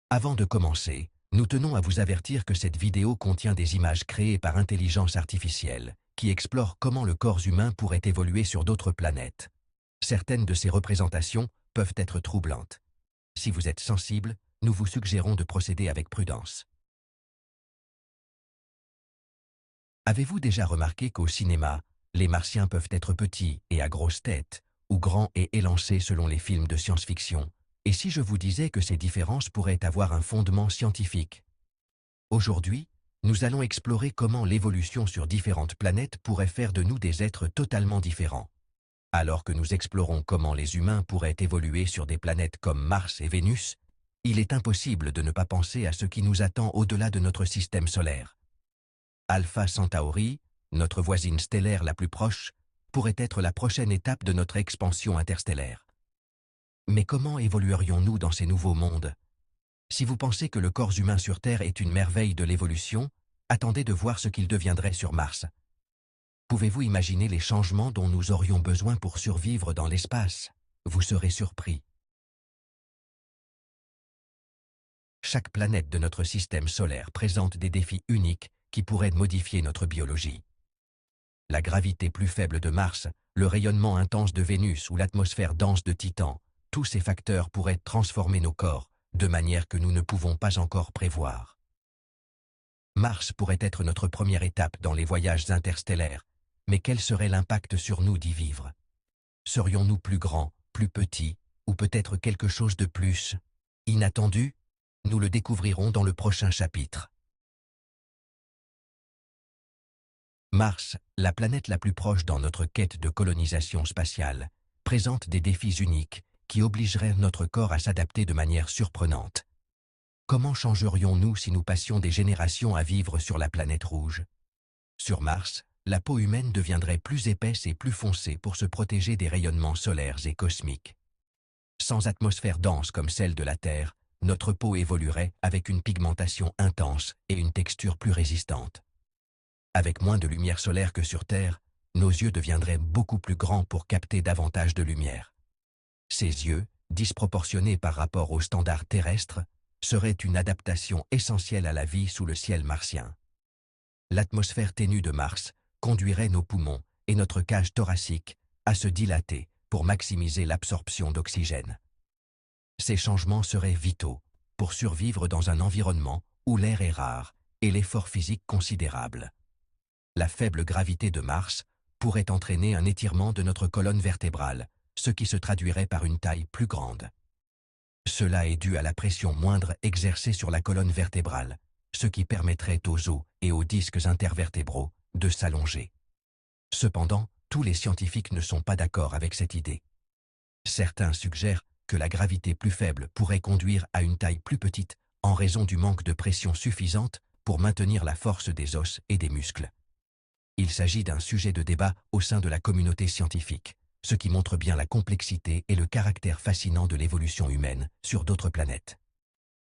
Avant de commencer, nous tenons à vous avertir que cette vidéo contient des images créées par intelligence artificielle, qui explorent comment le corps humain pourrait évoluer sur d'autres planètes. Certaines de ces représentations peuvent être troublantes. Si vous êtes sensible, nous vous suggérons de procéder avec prudence. Avez-vous déjà remarqué qu'au cinéma, les martiens peuvent être petits et à grosse tête, ou grands et élancés selon les films de science-fiction? Et si je vous disais que ces différences pourraient avoir un fondement scientifique? Aujourd'hui, nous allons explorer comment l'évolution sur différentes planètes pourrait faire de nous des êtres totalement différents. Alors que nous explorons comment les humains pourraient évoluer sur des planètes comme Mars et Vénus, il est impossible de ne pas penser à ce qui nous attend au-delà de notre système solaire. Alpha Centauri, notre voisine stellaire la plus proche, pourrait être la prochaine étape de notre expansion interstellaire. Mais comment évoluerions-nous dans ces nouveaux mondes? Si vous pensez que le corps humain sur Terre est une merveille de l'évolution, attendez de voir ce qu'il deviendrait sur Mars. Pouvez-vous imaginer les changements dont nous aurions besoin pour survivre dans l'espace? Vous serez surpris. Chaque planète de notre système solaire présente des défis uniques qui pourraient modifier notre biologie. La gravité plus faible de Mars, le rayonnement intense de Vénus ou l'atmosphère dense de Titan, tous ces facteurs pourraient transformer nos corps de manière que nous ne pouvons pas encore prévoir. Mars pourrait être notre première étape dans les voyages interstellaires, mais quel serait l'impact sur nous d'y vivre? Serions-nous plus grands, plus petits, ou peut-être quelque chose de plus inattendu? Nous le découvrirons dans le prochain chapitre. Mars, la planète la plus proche dans notre quête de colonisation spatiale, présente des défis uniques qui obligeraient notre corps à s'adapter de manière surprenante. Comment changerions-nous si nous passions des générations à vivre sur la planète rouge? Sur Mars, la peau humaine deviendrait plus épaisse et plus foncée pour se protéger des rayonnements solaires et cosmiques. Sans atmosphère dense comme celle de la Terre, notre peau évoluerait avec une pigmentation intense et une texture plus résistante. Avec moins de lumière solaire que sur Terre, nos yeux deviendraient beaucoup plus grands pour capter davantage de lumière. Ces yeux, disproportionnés par rapport aux standards terrestres, seraient une adaptation essentielle à la vie sous le ciel martien. L'atmosphère ténue de Mars conduirait nos poumons et notre cage thoracique à se dilater pour maximiser l'absorption d'oxygène. Ces changements seraient vitaux pour survivre dans un environnement où l'air est rare et l'effort physique considérable. La faible gravité de Mars pourrait entraîner un étirement de notre colonne vertébrale, ce qui se traduirait par une taille plus grande. Cela est dû à la pression moindre exercée sur la colonne vertébrale, ce qui permettrait aux os et aux disques intervertébraux de s'allonger. Cependant, tous les scientifiques ne sont pas d'accord avec cette idée. Certains suggèrent que la gravité plus faible pourrait conduire à une taille plus petite en raison du manque de pression suffisante pour maintenir la force des os et des muscles. Il s'agit d'un sujet de débat au sein de la communauté scientifique, ce qui montre bien la complexité et le caractère fascinant de l'évolution humaine sur d'autres planètes.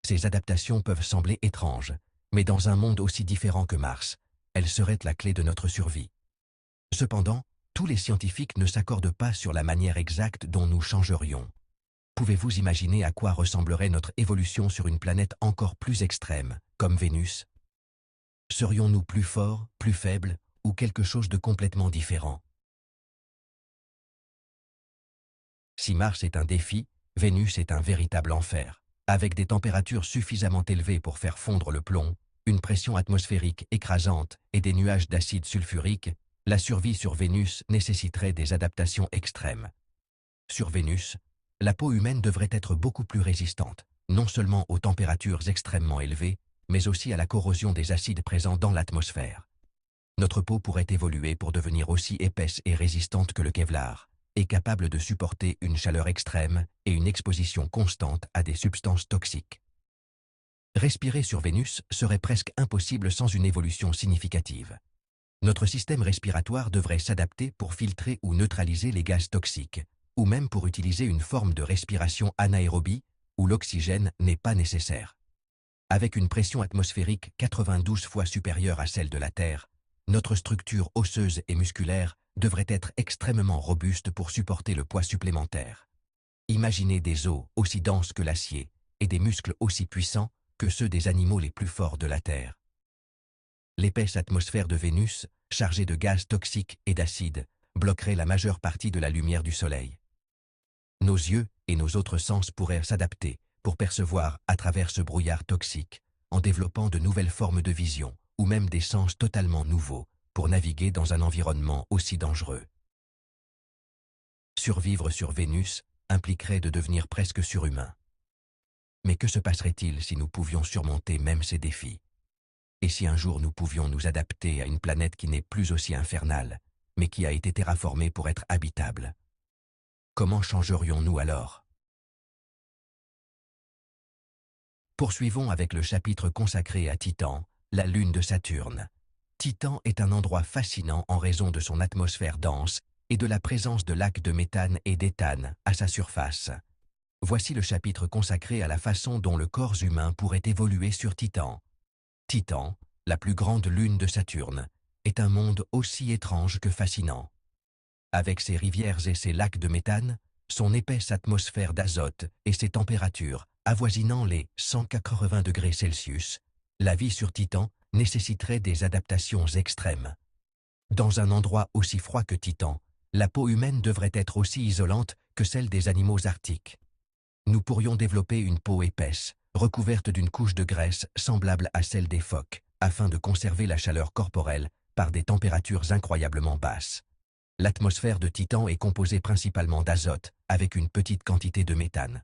Ces adaptations peuvent sembler étranges, mais dans un monde aussi différent que Mars, elles seraient la clé de notre survie. Cependant, tous les scientifiques ne s'accordent pas sur la manière exacte dont nous changerions. Pouvez-vous imaginer à quoi ressemblerait notre évolution sur une planète encore plus extrême, comme Vénus? Serions-nous plus forts, plus faibles, ou quelque chose de complètement différent? Si Mars est un défi, Vénus est un véritable enfer. Avec des températures suffisamment élevées pour faire fondre le plomb, une pression atmosphérique écrasante et des nuages d'acide sulfurique, la survie sur Vénus nécessiterait des adaptations extrêmes. Sur Vénus, la peau humaine devrait être beaucoup plus résistante, non seulement aux températures extrêmement élevées, mais aussi à la corrosion des acides présents dans l'atmosphère. Notre peau pourrait évoluer pour devenir aussi épaisse et résistante que le Kevlar, et capable de supporter une chaleur extrême et une exposition constante à des substances toxiques. Respirer sur Vénus serait presque impossible sans une évolution significative. Notre système respiratoire devrait s'adapter pour filtrer ou neutraliser les gaz toxiques, ou même pour utiliser une forme de respiration anaérobie où l'oxygène n'est pas nécessaire. Avec une pression atmosphérique 92 fois supérieure à celle de la Terre, notre structure osseuse et musculaire devrait être extrêmement robuste pour supporter le poids supplémentaire. Imaginez des os aussi denses que l'acier et des muscles aussi puissants que ceux des animaux les plus forts de la Terre. L'épaisse atmosphère de Vénus, chargée de gaz toxiques et d'acides, bloquerait la majeure partie de la lumière du Soleil. Nos yeux et nos autres sens pourraient s'adapter pour percevoir à travers ce brouillard toxique, en développant de nouvelles formes de vision, ou même des sens totalement nouveaux, pour naviguer dans un environnement aussi dangereux. Survivre sur Vénus impliquerait de devenir presque surhumain. Mais que se passerait-il si nous pouvions surmonter même ces défis? Et si un jour nous pouvions nous adapter à une planète qui n'est plus aussi infernale, mais qui a été terraformée pour être habitable? Comment changerions-nous alors? Poursuivons avec le chapitre consacré à Titan, la lune de Saturne. Titan est un endroit fascinant en raison de son atmosphère dense et de la présence de lacs de méthane et d'éthane à sa surface. Voici le chapitre consacré à la façon dont le corps humain pourrait évoluer sur Titan. Titan, la plus grande lune de Saturne, est un monde aussi étrange que fascinant. Avec ses rivières et ses lacs de méthane, son épaisse atmosphère d'azote et ses températures avoisinant les 180 degrés Celsius, la vie sur Titan nécessiterait des adaptations extrêmes. Dans un endroit aussi froid que Titan, la peau humaine devrait être aussi isolante que celle des animaux arctiques. Nous pourrions développer une peau épaisse, recouverte d'une couche de graisse semblable à celle des phoques, afin de conserver la chaleur corporelle par des températures incroyablement basses. L'atmosphère de Titan est composée principalement d'azote, avec une petite quantité de méthane.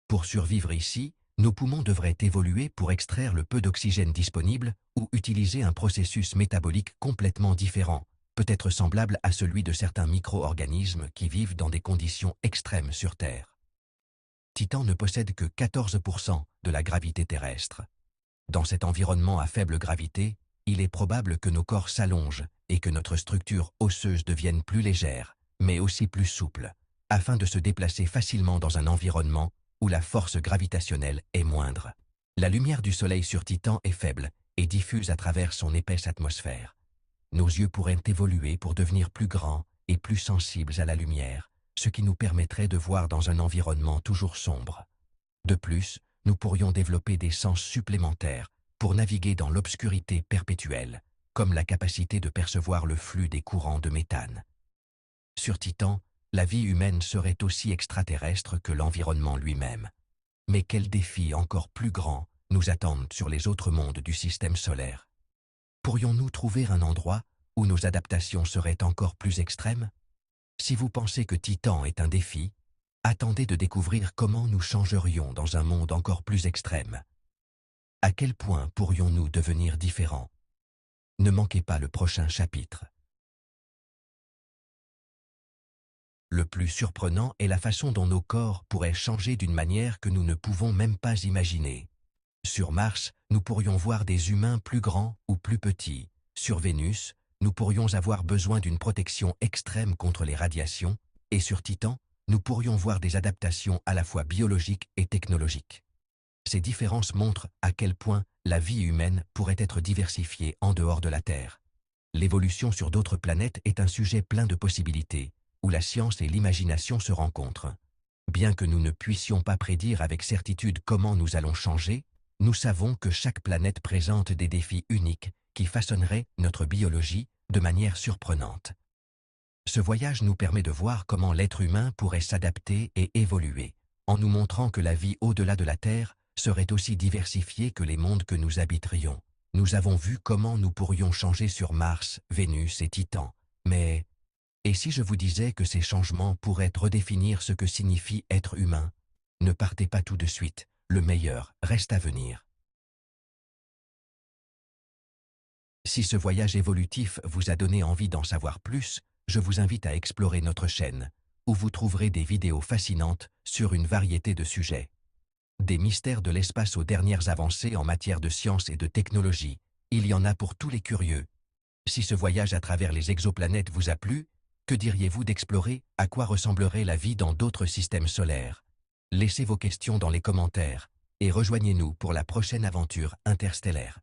Pour survivre ici, nos poumons devraient évoluer pour extraire le peu d'oxygène disponible ou utiliser un processus métabolique complètement différent, peut-être semblable à celui de certains micro-organismes qui vivent dans des conditions extrêmes sur Terre. Titan ne possède que 14% de la gravité terrestre. Dans cet environnement à faible gravité, il est probable que nos corps s'allongent et que notre structure osseuse devienne plus légère, mais aussi plus souple, afin de se déplacer facilement dans un environnement où la force gravitationnelle est moindre. La lumière du Soleil sur Titan est faible et diffuse à travers son épaisse atmosphère. Nos yeux pourraient évoluer pour devenir plus grands et plus sensibles à la lumière, ce qui nous permettrait de voir dans un environnement toujours sombre. De plus, nous pourrions développer des sens supplémentaires pour naviguer dans l'obscurité perpétuelle, comme la capacité de percevoir le flux des courants de méthane. Sur Titan, la vie humaine serait aussi extraterrestre que l'environnement lui-même. Mais quels défis encore plus grands nous attendent sur les autres mondes du système solaire? Pourrions-nous trouver un endroit où nos adaptations seraient encore plus extrêmes? Si vous pensez que Titan est un défi, attendez de découvrir comment nous changerions dans un monde encore plus extrême. À quel point pourrions-nous devenir différents? Ne manquez pas le prochain chapitre. Le plus surprenant est la façon dont nos corps pourraient changer d'une manière que nous ne pouvons même pas imaginer. Sur Mars, nous pourrions voir des humains plus grands ou plus petits. Sur Vénus, nous pourrions avoir besoin d'une protection extrême contre les radiations, et sur Titan, nous pourrions voir des adaptations à la fois biologiques et technologiques. Ces différences montrent à quel point la vie humaine pourrait être diversifiée en dehors de la Terre. L'évolution sur d'autres planètes est un sujet plein de possibilités, où la science et l'imagination se rencontrent. Bien que nous ne puissions pas prédire avec certitude comment nous allons changer, nous savons que chaque planète présente des défis uniques qui façonneraient notre biologie de manière surprenante. Ce voyage nous permet de voir comment l'être humain pourrait s'adapter et évoluer, en nous montrant que la vie au-delà de la Terre serait aussi diversifiée que les mondes que nous habiterions. Nous avons vu comment nous pourrions changer sur Mars, Vénus et Titan, mais et si je vous disais que ces changements pourraient redéfinir ce que signifie être humain? Ne partez pas tout de suite, le meilleur reste à venir. Si ce voyage évolutif vous a donné envie d'en savoir plus, je vous invite à explorer notre chaîne, où vous trouverez des vidéos fascinantes sur une variété de sujets. Des mystères de l'espace aux dernières avancées en matière de science et de technologie, il y en a pour tous les curieux. Si ce voyage à travers les exoplanètes vous a plu, que diriez-vous d'explorer à quoi ressemblerait la vie dans d'autres systèmes solaires? Laissez vos questions dans les commentaires et rejoignez-nous pour la prochaine aventure interstellaire.